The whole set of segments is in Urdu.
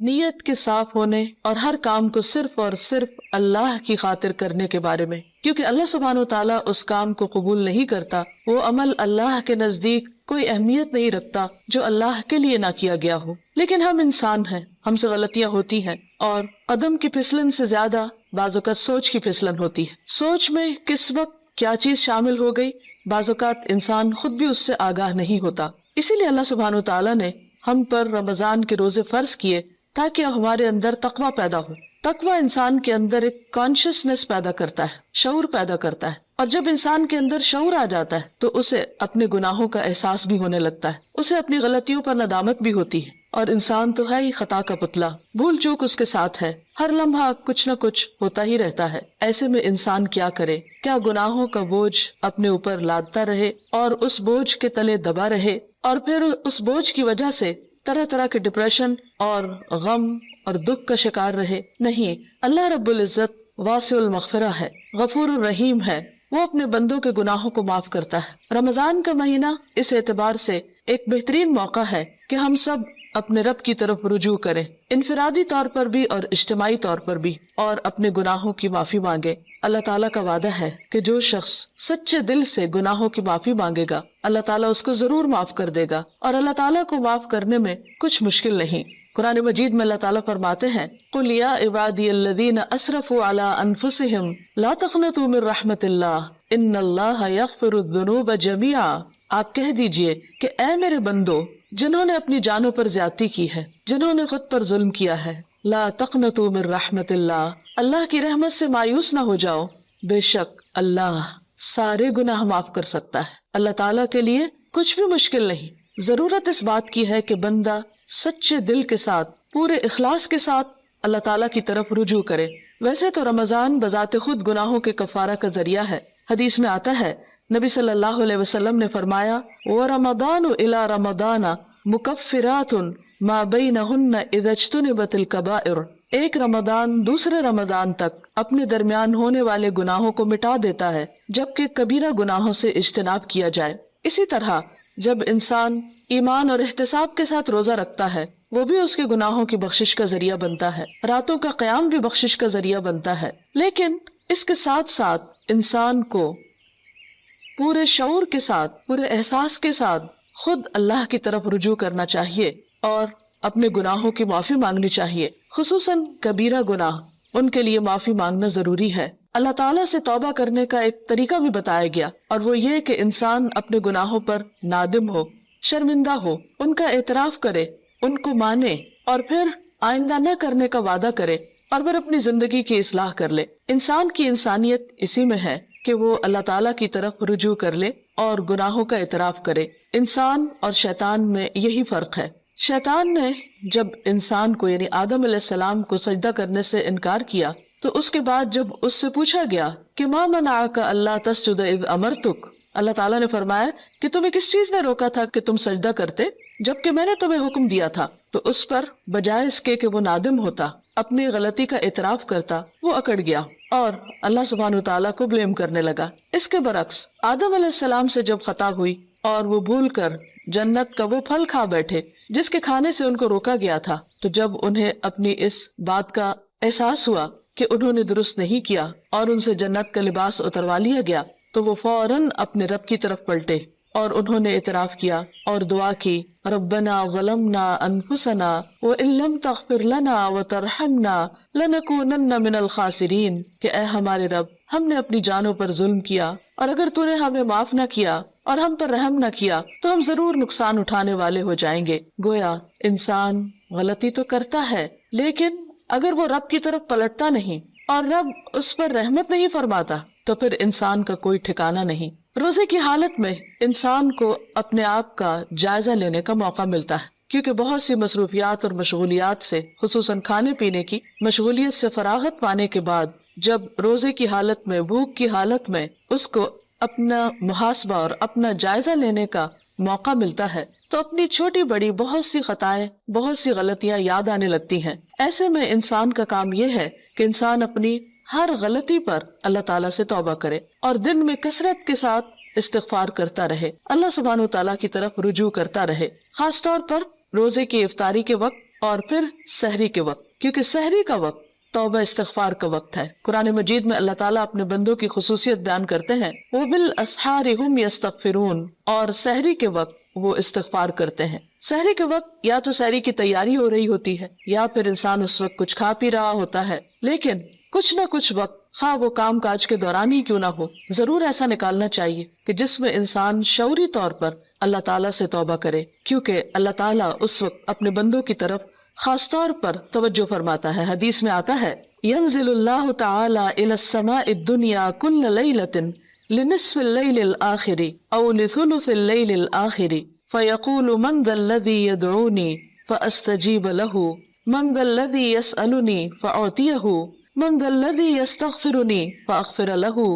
نیت کے صاف ہونے اور ہر کام کو صرف اور صرف اللہ کی خاطر کرنے کے بارے میں، کیونکہ اللہ سبحانہ وتعالیٰ اس کام کو قبول نہیں کرتا، وہ عمل اللہ کے نزدیک کوئی اہمیت نہیں رکھتا جو اللہ کے لیے نہ کیا گیا ہو۔ لیکن ہم انسان ہیں، ہم سے غلطیاں ہوتی ہیں، اور قدم کی پھسلن سے زیادہ بعض اوقات سوچ کی پھسلن ہوتی ہے۔ سوچ میں کس وقت کیا چیز شامل ہو گئی، بعض اوقات انسان خود بھی اس سے آگاہ نہیں ہوتا۔ اسی لیے اللہ سبحانہ وتعالیٰ نے ہم پر رمضان کے روزے فرض کیے تاکہ ہمارے اندر تقویٰ پیدا ہو۔ تقویٰ انسان کے اندر ایک کانشیسنس پیدا کرتا ہے، شعور پیدا کرتا ہے، اور جب انسان کے اندر شعور آ جاتا ہے تو اسے اپنے گناہوں کا احساس بھی ہونے لگتا ہے، اسے اپنی غلطیوں پر ندامت بھی ہوتی ہے، اور انسان تو ہے ہی خطا کا پتلا، بھول چوک اس کے ساتھ ہے، ہر لمحہ کچھ نہ کچھ ہوتا ہی رہتا ہے۔ ایسے میں انسان کیا کرے؟ کیا گناہوں کا بوجھ اپنے اوپر لادتا رہے اور اس بوجھ کے تلے دبا رہے، اور پھر اس بوجھ کی وجہ سے طرح طرح کے ڈپریشن اور غم اور دکھ کا شکار رہے؟ نہیں، اللہ رب العزت واسع المغفرہ ہے، غفور الرحیم ہے، وہ اپنے بندوں کے گناہوں کو معاف کرتا ہے۔ رمضان کا مہینہ اس اعتبار سے ایک بہترین موقع ہے کہ ہم سب اپنے رب کی طرف رجوع کریں، انفرادی طور پر بھی اور اجتماعی طور پر بھی، اور اپنے گناہوں کی معافی مانگے۔ اللہ تعالیٰ کا وعدہ ہے کہ جو شخص سچے دل سے گناہوں کی معافی مانگے گا، اللہ تعالیٰ اس کو ضرور معاف کر دے گا، اور اللہ تعالیٰ کو معاف کرنے میں کچھ مشکل نہیں۔ قرآن مجید میں اللہ تعالیٰ فرماتے ہیں، قُلْ يَا عِبَادِيَ الَّذِينَ أَسْرَفُوا عَلَىٰ أَنفُسِهِمْ لَا تَقْنَطُوا مِن رَحْمَةِ اللَّهِ إِنَّ اللَّهَ يَغْفِرُ الذُّنُوبَ جَمِيعًا۔ آپ کہہ دیجئے کہ اے میرے بندو، جنہوں نے اپنی جانوں پر زیادتی کی ہے، جنہوں نے خود پر ظلم کیا ہے، لا تقنطوا من رحمت اللہ، اللہ کی رحمت سے مایوس نہ ہو جاؤ، بے شک اللہ سارے گناہ معاف کر سکتا ہے۔ اللہ تعالیٰ کے لیے کچھ بھی مشکل نہیں۔ ضرورت اس بات کی ہے کہ بندہ سچے دل کے ساتھ، پورے اخلاص کے ساتھ اللہ تعالیٰ کی طرف رجوع کرے۔ ویسے تو رمضان بذات خود گناہوں کے کفارہ کا ذریعہ ہے۔ حدیث میں آتا ہے، نبی صلی اللہ علیہ وسلم نے فرمایا، وَرَمَضَانُ إِلَى رَمَضَانَ مُكَفِّرَاتٌ مَا بَيْنَهُنَّ إِذَا اجْتُنِبَتِ الْكَبَائِرُ۔ ایک رمضان دوسرے رمضان تک اپنے درمیان ہونے والے گناہوں کو مٹا دیتا ہے جبکہ کبیرہ گناہوں سے اجتناب کیا جائے۔ اسی طرح جب انسان ایمان اور احتساب کے ساتھ روزہ رکھتا ہے، وہ بھی اس کے گناہوں کی بخشش کا ذریعہ بنتا ہے، راتوں کا قیام بھی بخشش کا ذریعہ بنتا ہے۔ لیکن اس کے ساتھ ساتھ انسان کو پورے شعور کے ساتھ، پورے احساس کے ساتھ خود اللہ کی طرف رجوع کرنا چاہیے اور اپنے گناہوں کی معافی مانگنی چاہیے، خصوصاً کبیرہ گناہ، ان کے لیے معافی مانگنا ضروری ہے۔ اللہ تعالیٰ سے توبہ کرنے کا ایک طریقہ بھی بتایا گیا، اور وہ یہ کہ انسان اپنے گناہوں پر نادم ہو، شرمندہ ہو، ان کا اعتراف کرے، ان کو مانے، اور پھر آئندہ نہ کرنے کا وعدہ کرے، اور پھر اپنی زندگی کی اصلاح کر لے۔ انسان کی انسانیت اسی میں ہے کہ وہ اللہ تعالیٰ کی طرف رجوع کر لے اور گناہوں کا اعتراف کرے۔ انسان اور شیطان میں یہی فرق ہے۔ شیطان نے جب انسان کو یعنی آدم علیہ السلام کو سجدہ کرنے سے انکار کیا تو اس کے بعد جب اس سے پوچھا گیا کہ ما منعک الا تسجد اذ امرتک، اللہ تعالیٰ نے فرمایا کہ تمہیں کس چیز نے روکا تھا کہ تم سجدہ کرتے جبکہ میں نے تمہیں حکم دیا تھا؟ تو اس پر بجائے اس کے کہ وہ نادم ہوتا، اپنی غلطی کا اعتراف کرتا، وہ اکڑ گیا اور اللہ سبحانہ وتعالیٰ کو بلیم کرنے لگا۔ اس کے برعکس آدم علیہ السلام سے جب خطا ہوئی اور وہ بھول کر جنت کا وہ پھل کھا بیٹھے جس کے کھانے سے ان کو روکا گیا تھا، تو جب انہیں اپنی اس بات کا احساس ہوا کہ انہوں نے درست نہیں کیا اور ان سے جنت کا لباس اتروا لیا گیا، تو وہ فوراً اپنے رب کی طرف پلٹے اور انہوں نے اعتراف کیا اور دعا کی، ربنا ظلمنا انفسنا وان لم تغفر لنا وترحمنا لنکونن من الخاسرین، کہ اے ہمارے رب، ہم نے اپنی جانوں پر ظلم کیا اور اگر تو نے ہمیں معاف نہ کیا اور ہم پر رحم نہ کیا تو ہم ضرور نقصان اٹھانے والے ہو جائیں گے۔ گویا انسان غلطی تو کرتا ہے، لیکن اگر وہ رب کی طرف پلٹتا نہیں اور رب اس پر رحمت نہیں فرماتا تو پھر انسان کا کوئی ٹھکانہ نہیں۔ روزے کی حالت میں انسان کو اپنے آپ کا جائزہ لینے کا موقع ملتا ہے، کیونکہ بہت سی مصروفیات اور مشغولیات سے، خصوصاً کھانے پینے کی مشغولیت سے فراغت پانے کے بعد جب روزے کی حالت میں، بھوک کی حالت میں اس کو اپنا محاسبہ اور اپنا جائزہ لینے کا موقع ملتا ہے تو اپنی چھوٹی بڑی بہت سی خطائیں، بہت سی غلطیاں یاد آنے لگتی ہیں۔ ایسے میں انسان کا کام یہ ہے کہ انسان اپنی ہر غلطی پر اللہ تعالیٰ سے توبہ کرے اور دن میں کثرت کے ساتھ استغفار کرتا رہے، اللہ سبحانہ وتعالیٰ کی طرف رجوع کرتا رہے۔ خاص طور پر روزے کی افطاری کے وقت اور پھر سحری کے وقت، کیونکہ سحری کا وقت توبہ استغفار کا وقت ہے۔ قرآن مجید میں اللہ تعالیٰ اپنے بندوں کی خصوصیت بیان کرتے ہیں، وَبِالْأَسْحَارِ هُمْ يَسْتَغْفِرُونَ، اور سحری کے وقت وہ استغفار کرتے ہیں۔ سحری کے وقت یا تو سحری کی تیاری ہو رہی ہوتی ہے یا پھر انسان اس وقت کچھ کھا پی رہا ہوتا ہے، لیکن کچھ نہ کچھ وقت، خواہ وہ کام کاج کے دوران ہی کیوں نہ ہو، ضرور ایسا نکالنا چاہیے کہ جس میں انسان شعوری طور پر اللہ تعالیٰ سے توبہ کرے، کیونکہ اللہ تعالیٰ اس وقت اپنے بندوں کی طرف خاص طور پر توجہ فرماتا ہے۔ حدیث میں آتا ہے، ينزل اللہ تعالی الى السماء الدنیا كل ليلة لنصف الليل الآخر او لثلث الليل الآخر فيقول من ذا الذي يدعوني فأستجيب له من ذا الذي يسألني فأعطيه من ذا الذي يستغفرني فأغفر له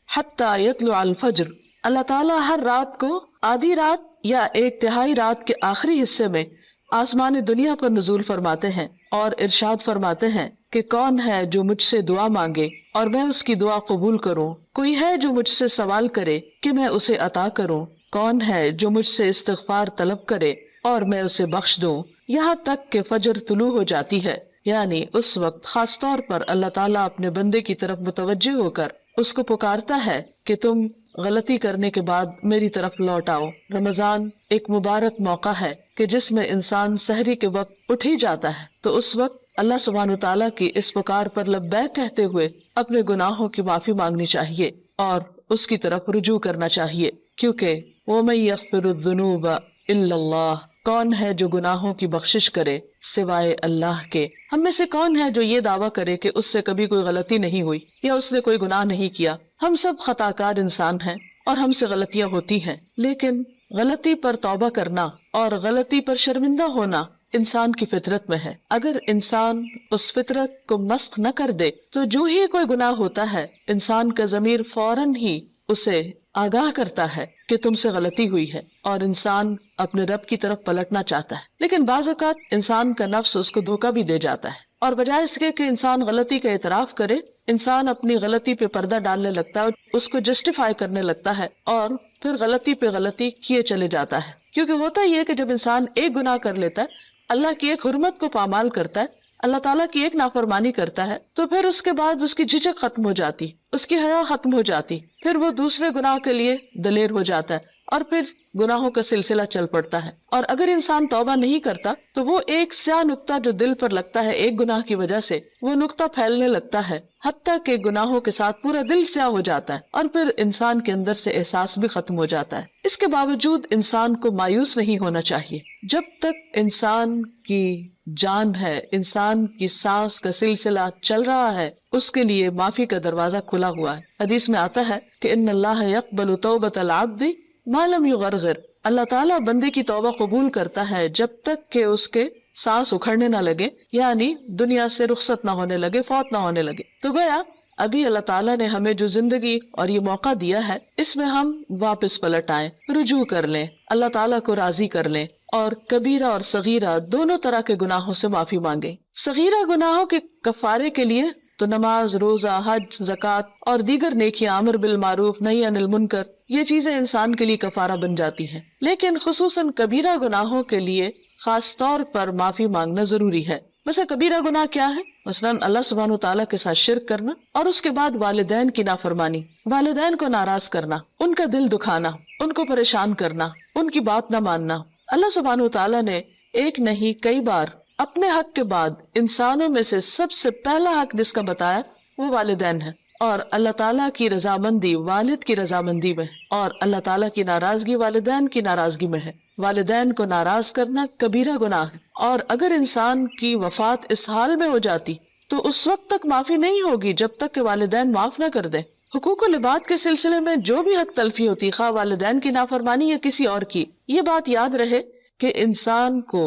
حتى يطلع الفجر۔ اللہ تعالیٰ ہر رات کو آدھی رات یا ایک تہائی رات کے آخری حصے میں آسمان دنیا پر نزول فرماتے ہیں اور ارشاد فرماتے ہیں کہ کون ہے جو مجھ سے دعا مانگے اور میں اس کی دعا قبول کروں، کوئی ہے جو مجھ سے سوال کرے کہ میں اسے عطا کروں، کون ہے جو مجھ سے استغفار طلب کرے اور میں اسے بخش دوں، یہاں تک کہ فجر طلوع ہو جاتی ہے۔ یعنی اس وقت خاص طور پر اللہ تعالیٰ اپنے بندے کی طرف متوجہ ہو کر اس کو پکارتا ہے کہ تم غلطی کرنے کے بعد میری طرف لوٹ آؤ۔ رمضان ایک مبارک موقع ہے کہ جس میں انسان سحری کے وقت اٹھ ہی جاتا ہے، تو اس وقت اللہ سبحانہ تعالیٰ کی اس پکار پر لبیک کہتے ہوئے اپنے گناہوں کی معافی مانگنی چاہیے اور اس کی طرف رجوع کرنا چاہیے، کیونکہ وَمَن يَغْفِرُ الذُّنُوبَ إِلَّا اللَّهُ، کون ہے جو گناہوں کی بخشش کرے سوائے اللہ کے۔ ہم میں سے کون ہے جو یہ دعویٰ کرے کہ اس سے کبھی کوئی غلطی نہیں ہوئی یا اس نے کوئی گناہ نہیں کیا؟ ہم سب خطا کار انسان ہیں اور ہم سے غلطیاں ہوتی ہیں، لیکن غلطی پر توبہ کرنا اور غلطی پر شرمندہ ہونا انسان کی فطرت میں ہے۔ اگر انسان اس فطرت کو مسخ نہ کر دے تو جو ہی کوئی گناہ ہوتا ہے، انسان کا ضمیر فوراً ہی اسے آگاہ کرتا ہے کہ تم سے غلطی ہوئی ہے اور انسان اپنے رب کی طرف پلٹنا چاہتا ہے، لیکن بعض اوقات انسان کا نفس اس کو دھوکہ بھی دے جاتا ہے، اور بجائے اس کے کہ انسان غلطی کا اعتراف کرے، انسان اپنی غلطی پہ پردہ ڈالنے لگتا ہے، اس کو جسٹیفائی کرنے لگتا ہے اور پھر غلطی پہ غلطی کیے چلے جاتا ہے۔ کیونکہ ہوتا یہ ہے کہ جب انسان ایک گناہ کر لیتا ہے، اللہ کی ایک حرمت کو پامال کرتا ہے، اللہ تعالیٰ کی ایک نافرمانی کرتا ہے، تو پھر اس کے بعد اس کی جھجک ختم ہو جاتی، اس کی حیا ختم ہو جاتی، پھر وہ دوسرے گناہ کے لیے دلیر ہو جاتا ہے اور پھر گناہوں کا سلسلہ چل پڑتا ہے۔ اور اگر انسان توبہ نہیں کرتا تو وہ ایک سیاہ نقطہ جو دل پر لگتا ہے ایک گناہ کی وجہ سے، وہ نقطہ پھیلنے لگتا ہے حتیٰ کہ گناہوں کے ساتھ پورا دل سیاہ ہو جاتا ہے اور پھر انسان کے اندر سے احساس بھی ختم ہو جاتا ہے۔ اس کے باوجود انسان کو مایوس نہیں ہونا چاہیے۔ جب تک انسان کی جان ہے، انسان کی سانس کا سلسلہ چل رہا ہے، اس کے لیے معافی کا دروازہ کھلا ہوا ہے۔ حدیث میں آتا ہے کہ ان اللہ یقبل توبۃ العبد ما لم یغرغر، اللہ تعالیٰ بندے کی توبہ قبول کرتا ہے جب تک کہ اس کے سانس اکھڑنے نہ لگے، یعنی دنیا سے رخصت نہ ہونے لگے، فوت نہ ہونے لگے۔ تو گویا ابھی اللہ تعالیٰ نے ہمیں جو زندگی اور یہ موقع دیا ہے، اس میں ہم واپس پلٹ آئیں، رجوع کر لیں، اللہ تعالیٰ کو راضی کر لیں اور کبیرہ اور صغیرہ دونوں طرح کے گناہوں سے معافی مانگیں۔ صغیرہ گناہوں کے کفارے کے لیے تو نماز، روزہ، حج، زکوٰۃ اور دیگر نیکیاں، امر بالمعروف، نہی عن المنکر، یہ چیزیں انسان کے لیے کفارہ بن جاتی ہیں، لیکن خصوصاً کبیرہ گناہوں کے لیے خاص طور پر معافی مانگنا ضروری ہے۔ ویسے کبیرہ گناہ کیا ہے؟ مثلاً اللہ سبحانہ تعالیٰ کے ساتھ شرک کرنا اور اس کے بعد والدین کی نافرمانی، والدین کو ناراض کرنا، ان کا دل دکھانا، ان کو پریشان کرنا، ان کی بات نہ ماننا۔ اللہ سبحانہ تعالیٰ نے ایک نہیں کئی بار اپنے حق کے بعد انسانوں میں سے سب سے پہلا حق جس کا بتایا وہ والدین ہے، اور اللہ تعالیٰ کی رضامندی والد کی رضامندی میں ہے اور اللہ تعالیٰ کی ناراضگی والدین کی ناراضگی میں ہے۔ والدین کو ناراض کرنا کبیرہ گناہ ہے، اور اگر انسان کی وفات اس حال میں ہو جاتی تو اس وقت تک معافی نہیں ہوگی جب تک کہ والدین معاف نہ کر دیں۔ حقوق و لباد کے سلسلے میں جو بھی حق تلفی ہوتی، خواہ والدین کی نافرمانی یا کسی اور کی، یہ بات یاد رہے کہ انسان کو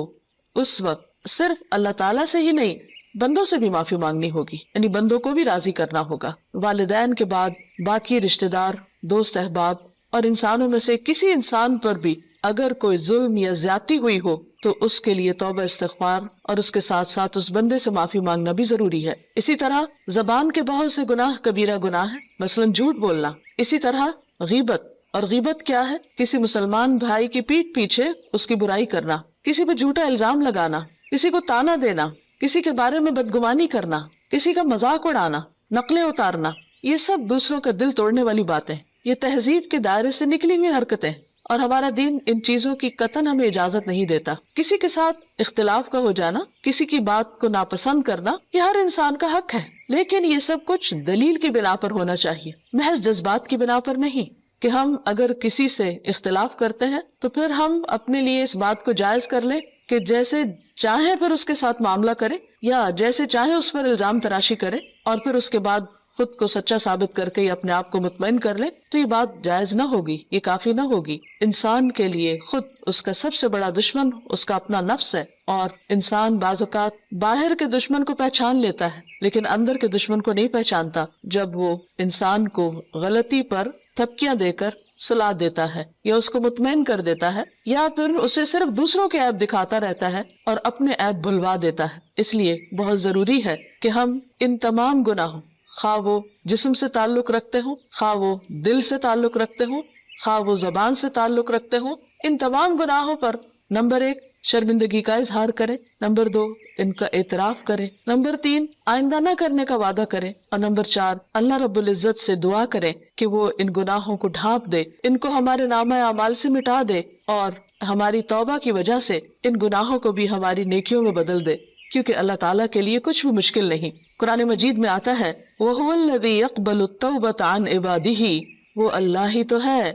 اس وقت صرف اللہ تعالیٰ سے ہی نہیں، بندوں سے بھی معافی مانگنی ہوگی، یعنی بندوں کو بھی راضی کرنا ہوگا۔ والدین کے بعد باقی رشتہ دار، دوست احباب اور انسانوں میں سے کسی انسان پر بھی اگر کوئی ظلم یا زیادتی ہوئی ہو تو اس کے لیے توبہ استغفار اور اس کے ساتھ ساتھ اس بندے سے معافی مانگنا بھی ضروری ہے۔ اسی طرح زبان کے بہت سے گناہ کبیرہ گناہ ہے، مثلاً جھوٹ بولنا۔ اسی طرح غیبت، اور غیبت کیا ہے؟ کسی مسلمان بھائی کی پیٹھ پیچھے اس کی برائی کرنا، کسی پہ جھوٹا الزام لگانا، کسی کو تانا دینا، کسی کے بارے میں بدگمانی کرنا، کسی کا مذاق اڑانا، نقلیں اتارنا، یہ سب دوسروں کا دل توڑنے والی باتیں، یہ تہذیب کے دائرے سے نکلی ہوئی حرکتیں، اور ہمارا دین ان چیزوں کی قطعاً ہمیں اجازت نہیں دیتا۔ کسی کے ساتھ اختلاف کا ہو جانا، کسی کی بات کو ناپسند کرنا، یہ ہر انسان کا حق ہے، لیکن یہ سب کچھ دلیل کی بنا پر ہونا چاہیے، محض جذبات کی بنا پر نہیں، کہ ہم اگر کسی سے اختلاف کرتے ہیں تو پھر ہم اپنے لیے اس بات کو جائز کر لیں کہ جیسے چاہیں پھر اس کے ساتھ معاملہ کریں، یا جیسے چاہیں اس پر الزام تراشی کریں، اور پھر اس کے بعد خود کو سچا ثابت کر کے یا اپنے آپ کو مطمئن کر لیں، تو یہ بات جائز نہ ہوگی، یہ کافی نہ ہوگی۔ انسان کے لیے خود اس کا سب سے بڑا دشمن اس کا اپنا نفس ہے، اور انسان بعض اوقات باہر کے دشمن کو پہچان لیتا ہے لیکن اندر کے دشمن کو نہیں پہچانتا، جب وہ انسان کو غلطی پر تھپکیاں دے کر سلا دیتا ہے یا اس کو مطمئن کر دیتا ہے، یا پھر اسے صرف دوسروں کے عیب دکھاتا رہتا ہے اور اپنے عیب بھلوا دیتا ہے۔ اس لیے بہت ضروری ہے کہ ہم ان تمام گناہوں، خواہ وہ جسم سے تعلق رکھتے ہوں، خواہ وہ دل سے تعلق رکھتے ہوں، خواہ وہ زبان سے تعلق رکھتے ہوں، ان تمام گناہوں پر نمبر 1 شرمندگی کا اظہار کریں، نمبر 2 ان کا اعتراف کریں، نمبر 3 آئندہ نہ کرنے کا وعدہ کریں، اور نمبر 4 اللہ رب العزت سے دعا کریں کہ وہ ان گناہوں کو ڈھانپ دے، ان کو ہمارے نامہ اعمال سے مٹا دے، اور ہماری توبہ کی وجہ سے ان گناہوں کو بھی ہماری نیکیوں میں بدل دے، کیونکہ اللہ تعالیٰ کے لیے کچھ بھی مشکل نہیں۔ قرآن مجید میں آتا ہے وَهُوَ الَّذِي يَقْبَلُ التَّوْبَةَ عَنْ عِبَادِهِ، وہ اللہ ہی تو ہے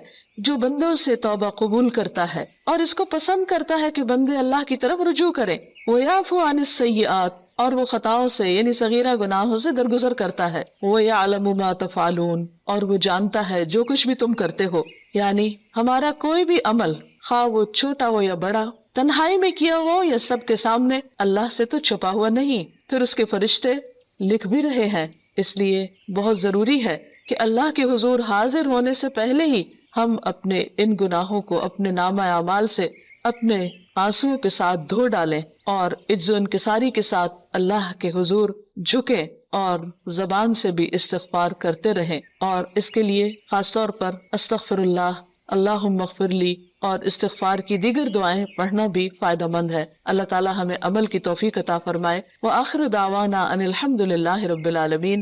جو بندوں سے توبہ قبول کرتا ہے اور اس کو پسند کرتا ہے کہ بندے اللہ کی طرف رجوع کریں۔ وَيَعْفُو عَنِ السَّيِّئَاتِ، اور وہ خطاؤں سے یعنی صغیرہ گناہوں سے درگزر کرتا ہے۔ وَيَعْلَمُ مَا تَفْعَلُونَ، اور وہ جانتا ہے جو کچھ بھی تم کرتے ہو، یعنی ہمارا کوئی بھی عمل، خواہ وہ چھوٹا ہو یا بڑا، تنہائی میں کیا ہو یا سب کے سامنے، اللہ سے تو چھپا ہوا نہیں، پھر اس کے فرشتے لکھ بھی رہے ہیں۔ اس لیے بہت ضروری ہے کہ اللہ کے حضور حاضر ہونے سے پہلے ہی ہم اپنے ان گناہوں کو اپنے نامہ اعمال سے اپنے آنسوؤں کے ساتھ دھو ڈالیں، اور عجز و انکساری کے ساتھ اللہ کے حضور جھکیں، اور زبان سے بھی استغفار کرتے رہیں، اور اس کے لیے خاص طور پر استغفر اللہ، اللہم اغفر لی اور استغفار کی دیگر دعائیں پڑھنا بھی فائدہ مند ہے۔ اللہ تعالی ہمیں عمل کی توفیق عطا فرمائے۔ وآخر دعوانا ان الحمد للہ رب العالمین۔